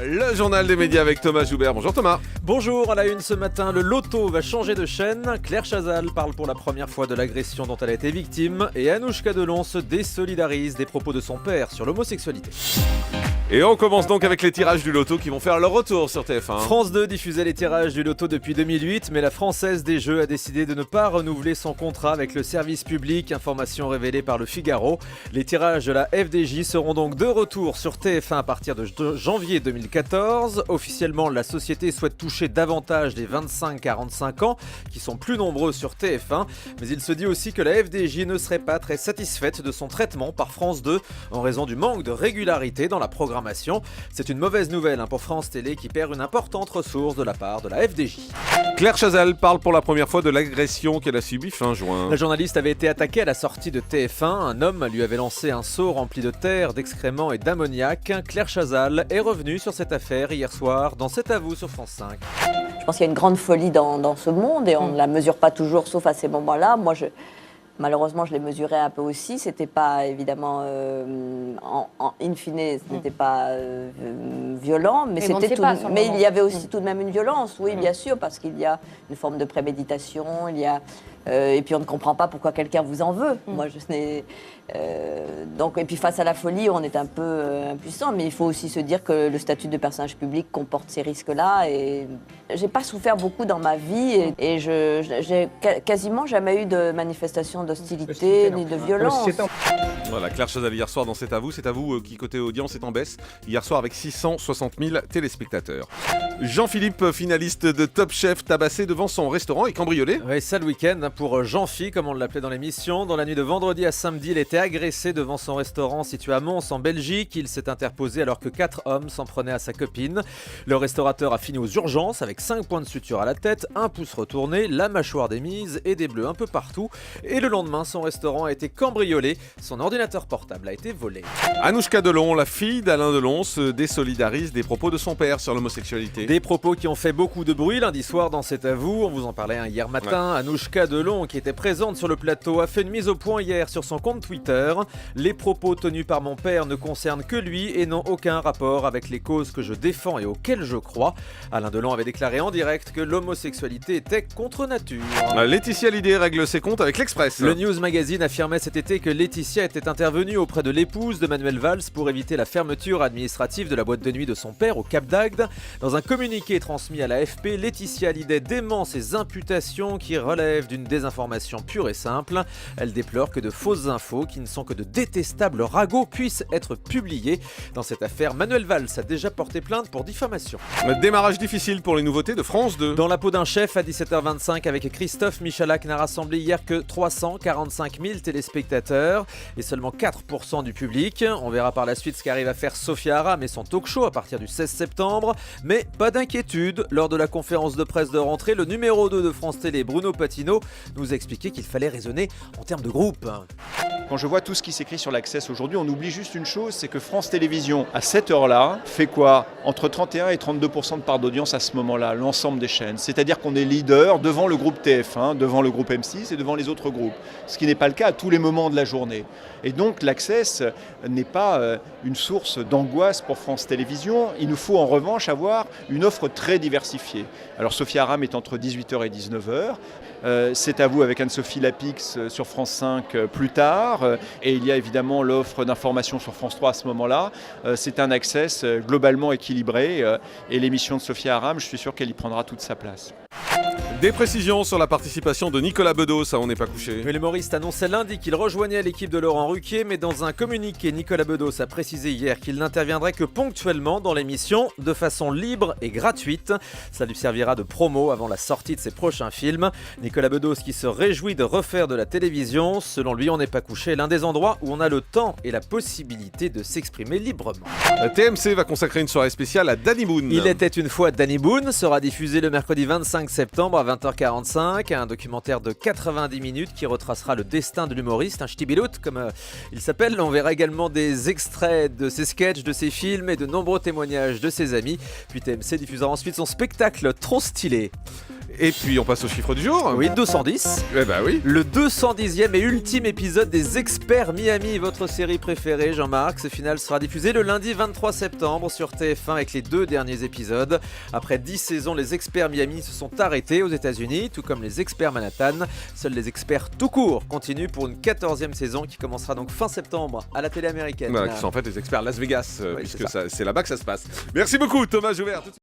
Le journal des médias avec Thomas Joubert. Bonjour Thomas. Bonjour, à la une ce matin, le loto va changer de chaîne. Claire Chazal parle pour la première fois de l'agression dont elle a été victime et Anouchka Delon se désolidarise des propos de son père sur l'homosexualité. Et on commence donc avec les tirages du loto qui vont faire leur retour sur TF1. France 2 diffusait les tirages du loto depuis 2008, mais la Française des Jeux a décidé de ne pas renouveler son contrat avec le service public, information révélée par le Figaro. Les tirages de la FDJ seront donc de retour sur TF1 à partir de janvier 2014. Officiellement, la société souhaite toucher davantage des 25-45 ans, qui sont plus nombreux sur TF1, mais il se dit aussi que la FDJ ne serait pas très satisfaite de son traitement par France 2 en raison du manque de régularité dans la programmation. C'est une mauvaise nouvelle pour France Télé qui perd une importante ressource de la part de la FDJ. Claire Chazal parle pour la première fois de l'agression qu'elle a subie fin juin. La journaliste avait été attaquée à la sortie de TF1. Un homme lui avait lancé un seau rempli de terre, d'excréments et d'ammoniac. Claire Chazal est revenue sur cette affaire hier soir dans C'est à vous sur France 5. Je pense qu'il y a une grande folie dans ce monde et on ne la mesure pas toujours, sauf à ces moments-là. Moi, malheureusement, je l'ai mesuré un peu aussi. C'était pas évidemment, in fine, ce n'était pas violent, mais il y avait aussi tout de même une violence. Oui, bien sûr, parce qu'il y a une forme de préméditation. Et puis on ne comprend pas pourquoi quelqu'un vous en veut. Moi, donc, et puis face à la folie, on est un peu impuissant. Mais il faut aussi se dire que le statut de personnage public comporte ces risques-là. Et j'ai pas souffert beaucoup dans ma vie et j'ai quasiment jamais eu de manifestation d'hostilité ni de violence. Voilà, Claire Chazal hier soir dans C'est à vous qui côté audience est en baisse. Hier soir avec 660 000 téléspectateurs. Jean-Philippe, finaliste de Top Chef, tabassé devant son restaurant et cambriolé. Oui, sale week-end pour Jean-Phi, comme on l'appelait dans l'émission. Dans la nuit de vendredi à samedi, il était agressé devant son restaurant situé à Mons en Belgique. Il s'est interposé alors que 4 hommes s'en prenaient à sa copine. Le restaurateur a fini aux urgences avec 5 points de suture à la tête, un pouce retourné, la mâchoire démise et des bleus un peu partout. Et le lendemain, son restaurant a été cambriolé. Son ordinateur portable a été volé. Anouchka Delon, la fille d'Alain Delon, se désolidarise des propos de son père sur l'homosexualité. Des propos qui ont fait beaucoup de bruit lundi soir dans C'est à vous. On vous en parlait hier matin. Ouais. Anouchka Delon, qui était présente sur le plateau, a fait une mise au point hier sur son compte Twitter. Les propos tenus par mon père ne concernent que lui et n'ont aucun rapport avec les causes que je défends et auxquelles je crois. Alain Delon avait déclaré en direct que l'homosexualité était contre nature. Laetitia Hallyday règle ses comptes avec l'Express. Le News Magazine affirmait cet été que Laetitia était intervenue auprès de l'épouse de Manuel Valls pour éviter la fermeture administrative de la boîte de nuit de son père au Cap d'Agde. Dans un communiqué transmis à l'AFP, Laetitia Hallyday dément ces imputations qui relèvent d'une désinformation pure et simple. Elle déplore que de fausses infos, qui ne sont que de détestables ragots, puissent être publiées. Dans cette affaire, Manuel Valls a déjà porté plainte pour diffamation. Démarrage difficile pour les nouveautés de France 2. Dans la peau d'un chef à 17h25 avec Christophe Michalak n'a rassemblé hier que 345 000 téléspectateurs et seulement 4% du public. On verra par la suite ce qu'arrive à faire Sophia Aram et son talk show à partir du 16 septembre. Mais pas d'inquiétude, lors de la conférence de presse de rentrée, le numéro 2 de France Télé, Bruno Patino, nous a expliqué qu'il fallait raisonner en termes de groupe. Quand je vois tout ce qui s'écrit sur l'Access aujourd'hui, on oublie juste une chose, c'est que France Télévisions, à cette heure-là, fait quoi ? Entre 31 et 32% de part d'audience à ce moment-là, l'ensemble des chaînes. C'est-à-dire qu'on est leader devant le groupe TF1, devant le groupe M6 et devant les autres groupes. Ce qui n'est pas le cas à tous les moments de la journée. Et donc l'Access n'est pas une source d'angoisse pour France Télévisions. Il nous faut en revanche avoir une offre très diversifiée. Alors Sophia Aram est entre 18h et 19h. C'est à vous avec Anne-Sophie Lapix sur France 5 plus tard. Et il y a évidemment l'offre d'information sur France 3 à ce moment-là. C'est un Access globalement équilibré. Et l'émission de Sophia Aram, je suis sûr qu'elle y prendra toute sa place. Des précisions sur la participation de Nicolas Bedos, ça on n'est pas couché. L'humoriste annonçait lundi qu'il rejoignait l'équipe de Laurent Ruquier, mais dans un communiqué, Nicolas Bedos a précisé hier qu'il n'interviendrait que ponctuellement dans l'émission, de façon libre et gratuite. Ça lui servira de promo avant la sortie de ses prochains films. Nicolas Bedos qui se réjouit de refaire de la télévision. Selon lui, on n'est pas couché, l'un des endroits où on a le temps et la possibilité de s'exprimer librement. La TMC va consacrer une soirée spéciale à Danny Boone. Il était une fois Danny Boone sera diffusé le mercredi 25 septembre à 20h45, un documentaire de 90 minutes qui retracera le destin de l'humoriste, un ch'tibilout comme il s'appelle. On verra également des extraits de ses sketchs, de ses films et de nombreux témoignages de ses amis. Puis TMC diffusera ensuite son spectacle Trop stylé. Et puis on passe au chiffre du jour. Oui, 210. Eh bah oui. Le 210e et ultime épisode des Experts Miami, votre série préférée, Jean-Marc. Ce final sera diffusé le lundi 23 septembre sur TF1 avec les 2 derniers épisodes. Après 10 saisons, les Experts Miami se sont arrêtés aux États-Unis, tout comme les Experts Manhattan. Seuls les Experts tout court continuent pour une 14e saison qui commencera donc fin septembre à la télé américaine. Voilà, qui sont en fait les experts Las Vegas, Oui, puisque c'est c'est là-bas que ça se passe. Merci beaucoup Thomas Joubert.